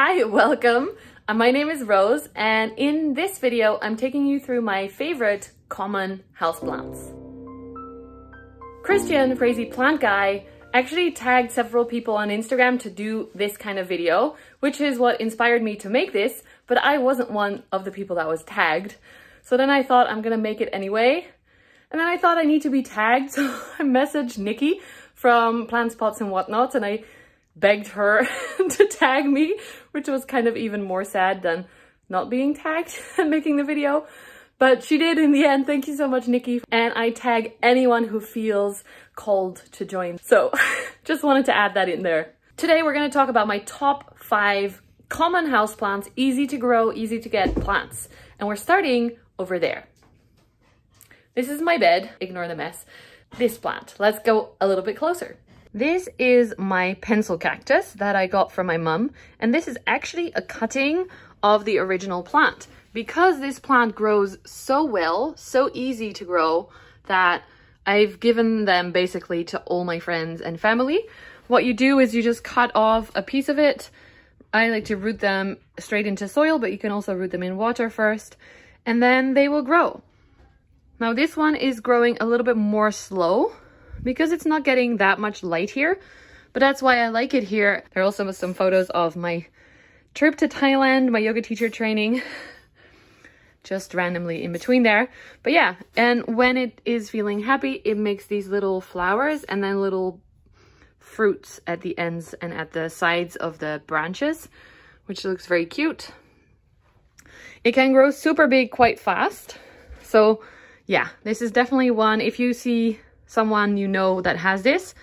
Hi, welcome. My name is Rose, and in this video, I'm taking you through my favorite common houseplants. Christian, Crazy Plant Guy, actually tagged several people on Instagram to do this kind of video, which is what inspired me to make this, but I wasn't one of the people that was tagged. So then I thought I'm gonna make it anyway. And then I thought I need to be tagged, so I messaged Nikki from Plant Spots and Whatnots, and I begged her to tag me, which was kind of even more sad than not being tagged and making the video. But she did in the end. Thank you so much, Nikki. And I tag anyone who feels called to join. So just wanted to add that in there. Today we're going to talk about my top 5 common houseplants, easy to grow, easy to get plants. And we're starting over there. This is my bed. Ignore the mess. This plant. Let's go a little bit closer. This is my pencil cactus that I got from my mum, and this is actually a cutting of the original plant. Because this plant grows so well, so easy to grow, that I've given them basically to all my friends and family. What you do is you just cut off a piece of it. I like to root them straight into soil, but you can also root them in water first, and then they will grow. Now this one is growing a little bit more slow, because it's not getting that much light here, but that's why I like it here. There are also some photos of my trip to Thailand, my yoga teacher training, just randomly in between there. But yeah, and when it is feeling happy, it makes these little flowers and then little fruits at the ends and at the sides of the branches, which looks very cute. It can grow super big quite fast. So yeah, this is definitely one. If you see someone you know that has this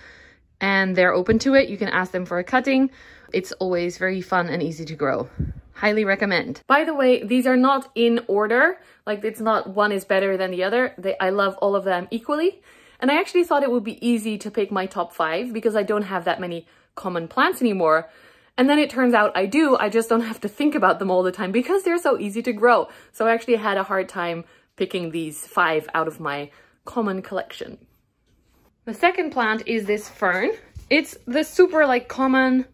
and they're open to it, you can ask them for a cutting. It's always very fun and easy to grow. Highly recommend. By the way, these are not in order. Like, it's not one is better than the other. I love all of them equally. And I actually thought it would be easy to pick my top 5 because I don't have that many common plants anymore. And then it turns out I do. I just don't have to think about them all the time because they're so easy to grow. So I actually had a hard time picking these 5 out of my common collection. The second plant is this fern. It's the super like common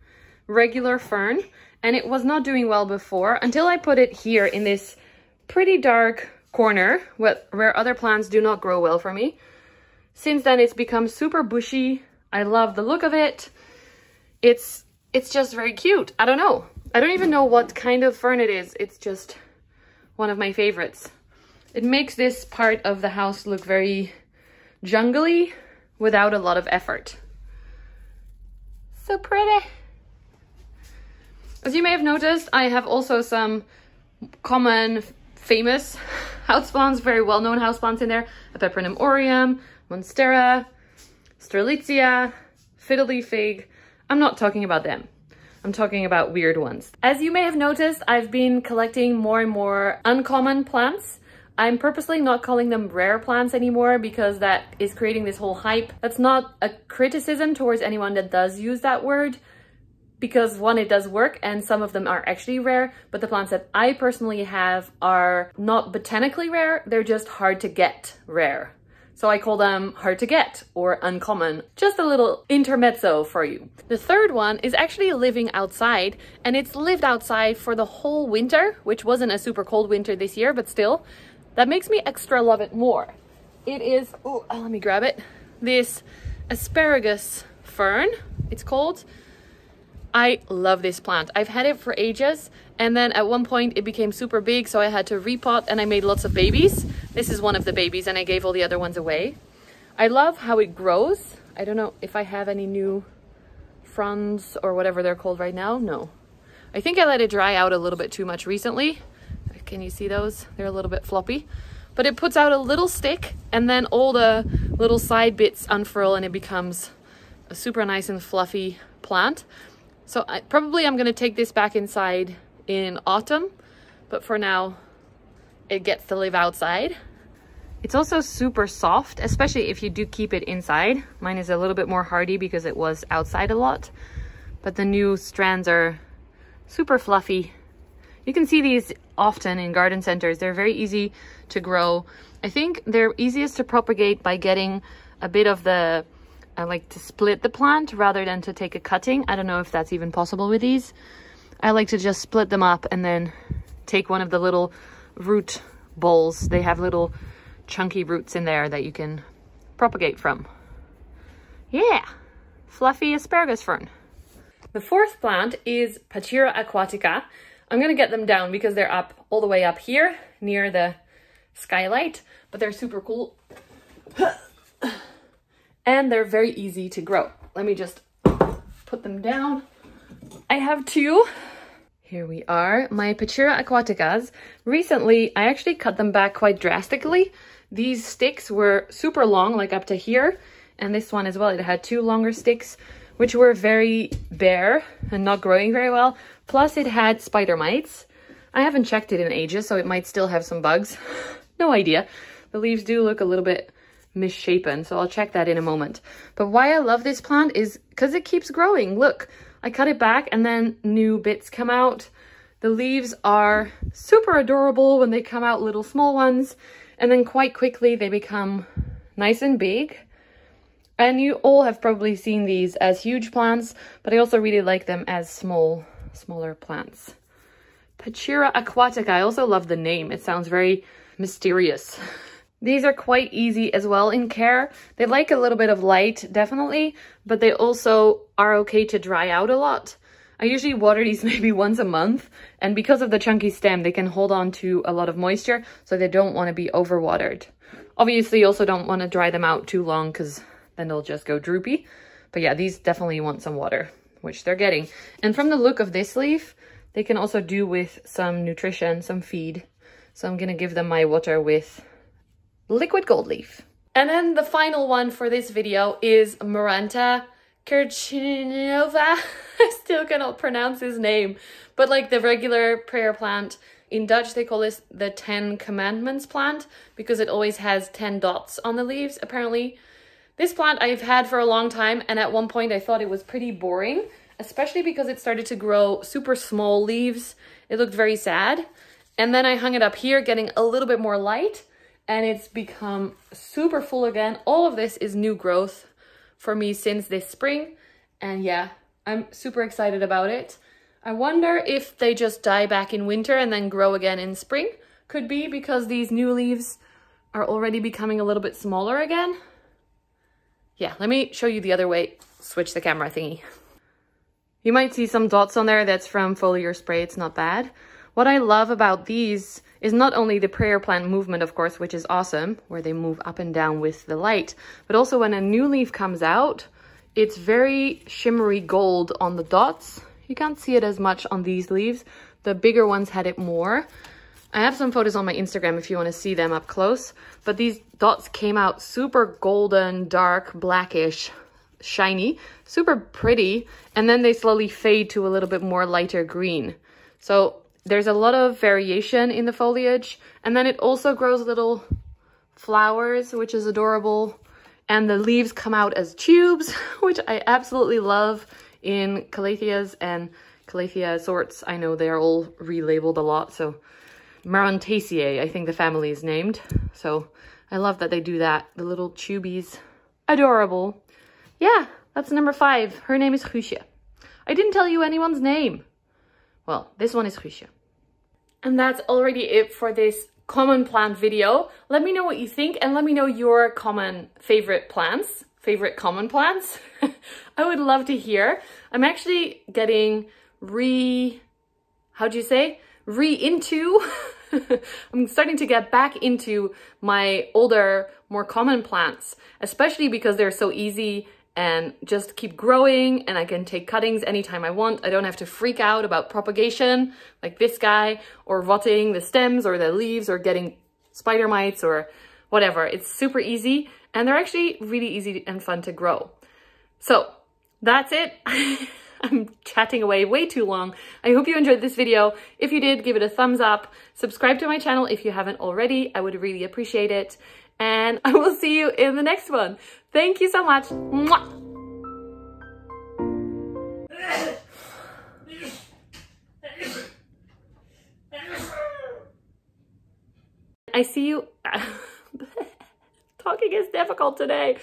regular fern, and it was not doing well before until I put it here in this pretty dark corner where other plants do not grow well for me. Since then it's become super bushy. I love the look of it. It's just very cute. I don't know. I don't even know what kind of fern it is. It's just one of my favorites. It makes this part of the house look very jungly without a lot of effort. So pretty. As you may have noticed, I have also some common, famous houseplants, very well-known houseplants in there. A Peperomia aureum, Monstera, Strelitzia, fiddle-leaf fig. I'm not talking about them. I'm talking about weird ones. As you may have noticed, I've been collecting more and more uncommon plants. I'm purposely not calling them rare plants anymore because that is creating this whole hype. That's not a criticism towards anyone that does use that word, because one, it does work and some of them are actually rare, but the plants that I personally have are not botanically rare, they're just hard to get rare. So I call them hard to get or uncommon. Just a little intermezzo for you. The third one is actually living outside, and it's lived outside for the whole winter, which wasn't a super cold winter this year, but still. That makes me extra love it more. It is, oh, let me grab it. This Asparagus fern, it's called. I love this plant. I've had it for ages, and then at one point it became super big, so I had to repot and I made lots of babies. This is one of the babies, and I gave all the other ones away. I love how it grows. I don't know if I have any new fronds or whatever they're called right now. No. I think I let it dry out a little bit too much recently. Can you see those? They're a little bit floppy, but it puts out a little stick and then all the little side bits unfurl and it becomes a super nice and fluffy plant. So I'm going to take this back inside in autumn, but for now it gets to live outside. It's also super soft, especially if you do keep it inside. Mine is a little bit more hardy because it was outside a lot, but the new strands are super fluffy. You can see these often in garden centers. They're very easy to grow. I think they're easiest to propagate by getting a bit of the, I like to split the plant rather than to take a cutting. I don't know if that's even possible with these. I like to just split them up and then take one of the little root bowls. They have little chunky roots in there that you can propagate from. Yeah, fluffy asparagus fern. The fourth plant is Pachira Aquatica. I'm gonna get them down because they're up all the way up here near the skylight, but they're super cool. And they're very easy to grow. Let me just put them down. I have two. Here we are, my Pachira Aquaticas. Recently, I actually cut them back quite drastically. These sticks were super long, like up to here. And this one as well, it had two longer sticks, which were very bare and not growing very well. Plus it had spider mites. I haven't checked it in ages, so it might still have some bugs. No idea. The leaves do look a little bit misshapen, so I'll check that in a moment. But why I love this plant is because it keeps growing. Look, I cut it back and then new bits come out. The leaves are super adorable when they come out, little small ones, and then quite quickly they become nice and big. And you all have probably seen these as huge plants, but I also really like them as smaller plants. Pachira Aquatica, I also love the name. It sounds very mysterious. These are quite easy as well in care. They like a little bit of light, definitely, but they also are okay to dry out a lot. I usually water these maybe once a month, and because of the chunky stem, they can hold on to a lot of moisture, so they don't want to be overwatered. Obviously, you also don't want to dry them out too long because then they'll just go droopy. But yeah, these definitely want some water, which they're getting. And from the look of this leaf, they can also do with some nutrition, some feed. So I'm gonna give them my water with liquid gold leaf. And then the final one for this video is Miranta Curcinova. I still cannot pronounce his name, but like the regular prayer plant. In Dutch, they call this the 10 Commandments plant because it always has 10 dots on the leaves, apparently. This plant I've had for a long time, and at one point I thought it was pretty boring, especially because it started to grow super small leaves. It looked very sad. And then I hung it up here, getting a little bit more light, and it's become super full again. All of this is new growth for me since this spring. And yeah, I'm super excited about it. I wonder if they just die back in winter and then grow again in spring. Could be because these new leaves are already becoming a little bit smaller again. Yeah, let me show you the other way. Switch the camera thingy. You might see some dots on there. That's from foliar spray. It's not bad. What I love about these is not only the prayer plant movement, of course, which is awesome, where they move up and down with the light, but also when a new leaf comes out, it's very shimmery gold on the dots. You can't see it as much on these leaves. The bigger ones had it more. I have some photos on my Instagram if you want to see them up close, but these dots came out super golden, dark, blackish, shiny, super pretty, and then they slowly fade to a little bit more lighter green. So there's a lot of variation in the foliage, and then it also grows little flowers, which is adorable, and the leaves come out as tubes, which I absolutely love in calatheas and calathea sorts. I know they're all relabeled a lot, so Mirantaceae, I think the family is named. So I love that they do that. The little tubies. Adorable. Yeah, that's number 5. Her name is Roosje. I didn't tell you anyone's name. Well, this one is Roosje. And that's already it for this common plant video. Let me know what you think and let me know your common favorite plants. Favorite common plants. I would love to hear. I'm actually getting I'm starting to get back into my older, more common plants, especially because they're so easy and just keep growing, and I can take cuttings anytime I want. I don't have to freak out about propagation like this guy, or rotting the stems or the leaves or getting spider mites or whatever. It's super easy, and they're actually really easy and fun to grow. So that's it. I'm chatting away way too long. I hope you enjoyed this video. If you did, give it a thumbs up. Subscribe to my channel if you haven't already. I would really appreciate it. And I will see you in the next one. Thank you so much. Mwah! I see you. Talking is difficult today.